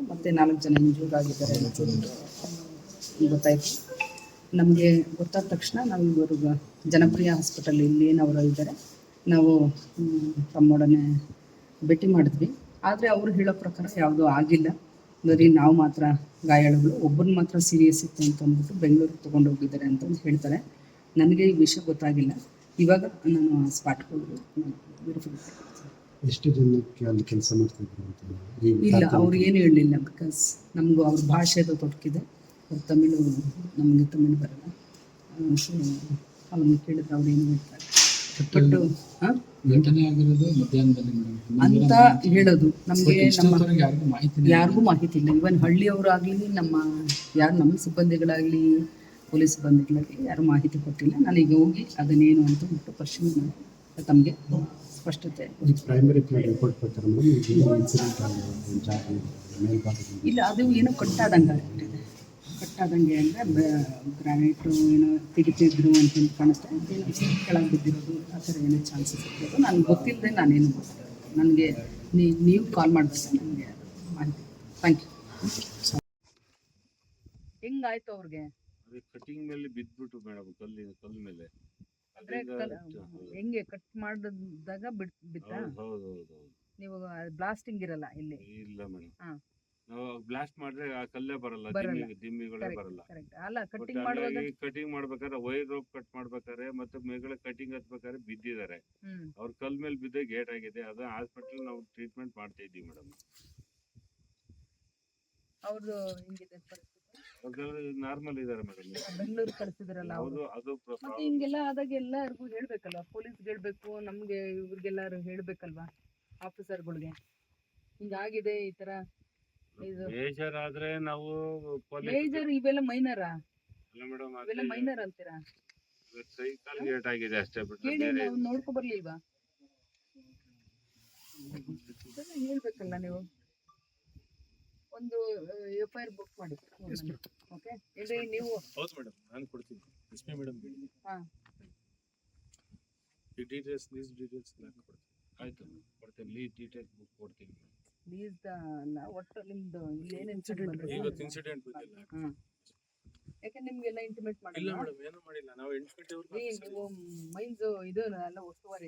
ಮತ್ತು 4 ಜನ ಇಂಜೂರ್ಡ್ ಆಗಿದ್ದಾರೆ ಅಂತ ಗೊತ್ತಾಯಿತು. ನಮಗೆ ಗೊತ್ತಾದ ತಕ್ಷಣ ನಾವು ಇವರು ಜನಪ್ರಿಯ ಹಾಸ್ಪಿಟಲ್ ಇಲ್ಲೇನು ಅವರು ಇದ್ದಾರೆ, ನಾವು ತಮ್ಮೊಡನೆ ಭೇಟಿ ಮಾಡಿದ್ವಿ. ಆದರೆ ಅವರು ಹೇಳೋ ಪ್ರಕಾರ ಯಾವುದೂ ಆಗಿಲ್ಲ, ಬರೀ ನಾವು ಮಾತ್ರ ಗಾಯಾಳುಗಳು, ಒಬ್ಬರು ಮಾತ್ರ ಸೀರಿಯಸ್ ಇತ್ತು ಅಂತ ಅಂದ್ಬಿಟ್ಟು ಬೆಂಗಳೂರಿಗೆ ತೊಗೊಂಡು ಹೋಗಿದ್ದಾರೆ ಅಂತಂದು ಹೇಳ್ತಾರೆ. ನನಗೆ ಈ ವಿಷಯ ಗೊತ್ತಾಗಿಲ್ಲ. ಇವಾಗ ನಾನು ಸ್ಪಾಟ್ಗೆ ಹೋಗಿ ವೆರಿಫೈ ಮಾಡ್ತೀನಿ. ಎಷ್ಟು ಜನಕ್ಕೆ ಅಲ್ಲಿ ಕೆಲಸ ಮಾಡ್ತಿದ್ರು ಅಂತ? ಇಲ್ಲ, ಅವ್ರು ಏನು ಹೇಳಲಿಲ್ಲ. ಬಿಕಾಸ್ ನಮಗೂ ಅವ್ರ ಭಾಷೆದು ತೊಡಕಿದೆ. ಅವ್ರು ತಮಿಳು, ನಮಗೆ ತಮಿಳು ಬರಲ್ಲ. ಸೊ ಅವ್ರನ್ನ ಕೇಳಿದ್ರೆ ಅವ್ರು ಏನು ಹೇಳ್ತಾರೆ ಬಟ್ಟು ಘಟನೆ ಆಗಿರೋದು ಮಧ್ಯಾಹ್ನದಲ್ಲಿ ಅಂತ ಹೇಳೋದು. ನಮಗೆ ಯಾರಿಗೂ ಮಾಹಿತಿ ಇಲ್ಲ. ಇವನ್ ಹಳ್ಳಿಯವರಾಗಲಿ ನಮ್ಮ ಸಿಬ್ಬಂದಿಗಳಾಗಲಿ ಪೊಲೀಸ್ ಸಿಬ್ಬಂದಿಗಳಾಗಲಿ ಯಾರು ಮಾಹಿತಿ ಕೊಟ್ಟಿಲ್ಲ. ನಾನೀಗ ಹೋಗಿ ಅದನ್ನೇನು ಅಂತ ಬಿಟ್ಟು ಪರಿಶೀಲನೆ ಮಾಡಿ ತಮಗೆ ಸ್ಪಷ್ಟತೆ. ಪ್ರೈಮರಿ ರಿಪೋರ್ಟ್ ಪ್ರಕಾರ ಇಲ್ಲ, ಅದು ಏನೋ ಕಟ್ಟಾದಂಗೆ ಆಗಿಬಿಟ್ಟಿದೆ. ಕಟ್ಟಾದಂಗೆ ಅಂದರೆ ಗ್ರಾನೈಟು ಏನೋ ತೆಗಿತಿದ್ರು ಅಂತ ಕಾಣುತ್ತೆ. ಏನೋ ಕೆಳಗೆ ಬಿದ್ದಿರೋದು ಆ ಥರ ಏನೋ ಚಾನ್ಸಸ್ ಇರ್ಬೋದು. ನನಗೆ ಗೊತ್ತಿಲ್ಲದೆ ನಾನೇನು ಗೊತ್ತಿಲ್ಲ. ನನಗೆ ನೀವು ಕಾಲ್ ಮಾಡಿದಾಗ ನನಗೆ ಮಾಹಿತಿ. Thank you. ಹೆಂಗಾಯ್ತು ಅವ್ರಿಗೆ? ಕಟಿಂಗ್ ಮೇಲೆ ಬಿದ್ಬಿಟ್ಟು ಮೇಡಮ್, ಕಲ್ಲು ಮೇಲೆ. ಅಂದ್ರೆ ಹೆಂಗೆ ಕಟ್ ಮಾಡಿದಾಗ ಬಿತ್ತಾ? ಹೌದು. ನೀವು ಬ್ಲಾಸ್ಟಿಂಗ್ ಇರಲ್ಲ ಇಲ್ಲಿ? ಇಲ್ಲ ಮೇಡಮ್, ನಾವು ಬ್ಲಾಸ್ಟ್ ಮಾಡಿದ್ರೆ ಆ ಕಲ್ಲೇ ಬರಲ್ಲ, ದಿಮ್ಮಿಗಳೇ ಬರಲ್ಲ. ಅಲ್ಲ, ಕಟಿಂಗ್ ಮಾಡ್ಬೇಕಾದ್ರೆ ವೈರ್ ರೋಪ್ ಕಟ್ ಮಾಡ್ಬೇಕಾದ್ರೆ ಮತ್ತೆ ಮೇಗಳ ಕಟಿಂಗ್ ಹತ್ಬೇಕಾದ್ರೆ ಬಿದ್ದಿದ್ದಾರೆ. ಅವ್ರ ಕಲ್ ಮೇಲೆ ಬಿದ್ದ ಗೇಟ್ ಆಗಿದೆ. ಅದು ಹಾಸ್ಪಿಟಲ್ ನಾವು ಟ್ರೀಟ್ಮೆಂಟ್ ಮಾಡ್ತಾ ಇದ್ದೀವಿ ಮೇಡಮ್. ಅವ್ರದ್ದು ಹಿಂಗಿದೆ ಪರಿಸ್ಥಿತಿ? ನಾರ್ಮಲ್ ಇದಾರೆ ಮೇಡಮ್. ಬೆಂಗಳೂರು ಕಳಿಸಿದ್ರಲ್ಲ ಅವರು. ಮತ್ತೆ ಹಿಂಗೆಲ್ಲ ಆದಾಗ ಎಲ್ಲರಿಗೂ ಹೇಳ್ಬೇಕಲ್ವಾ? ಪೊಲೀಸ್ಗೆ ಹೇಳ್ಬೇಕು, ನಮ್ಗೆ ಇವ್ರಿಗೆಲ್ಲರೂ ಹೇಳ್ಬೇಕಲ್ವಾ, ಆಫೀಸರ್ಗಳಿಗೆ ಹಿಂಗಾಗಿದೆ ಈ ತರ. ಮೇಜರ್ ಆದ್ರೆ ನಾವು ಮೇಜರ್, ಇವೆಲ್ಲ ಮೈನರಾ? ಅಲ್ಲ ಮೇಡಮ್, ಇವೆಲ್ಲ ಮೈನರ್ ಅಂತೀರಾ? ಸೈಕಲ್ ಗೇಟ್ ಆಗಿದೆ ಅಷ್ಟೇ ಬಿಟ್ಟು ಹೇಳಿ, ನಾವು ನೋಡ್ಕೊ ಬರ್ಲಿಲ್ವಾ? ಹೇಳ್ಬೇಕಲ್ಲ ನೀವು. ಒಂದು FIR ಬುಕ್ ಮಾಡಿ. ಓಕೆ, ಇಲ್ಲಿ ನೀವು. ಹೌದು ಮೇಡಮ್, ನಾನು ಕೊಡ್ತೀನಿ. ಎಸ್ಪಿ ಮೇಡಮ್ ಹೇಳಿ. ಈ ಡೀಟೇಲ್ಸ್ ನಾನು ಕೊಡ್ತೀನಿ. ಆಯ್ತು, ಕೊಡ್ತೀನಿ. ಲೀಸ್ ಡೀಟೇಲ್ಸ್ ಬುಕ್ ಕೊಡ್ತೀನಿ. ಲೀಸ್ ಅಲ್ಲ, ಒಟ್ಟು ನಿಮ್ದು ಇಲ್ಲೇನು ಇನ್ಸಿಡೆಂಟ್ ಬಂದಿಲ್ಲ. ಯಾಕೆ ನಿಮ್ಗೆಲ್ಲ ಇಂಟಿಮೇಟ್ ಮಾಡಿಲ್ಲ? ಇಲ್ಲ ಮೇಡಮ್, ಏನು ಮಾಡಿಲ್ಲ. ನಾವು 8 ಗಂಟೆವರೆಗೂ ನೀವು ಮೈನ್ಸ್ ಇದು ಎಲ್ಲ ಒತ್ತುವರಿ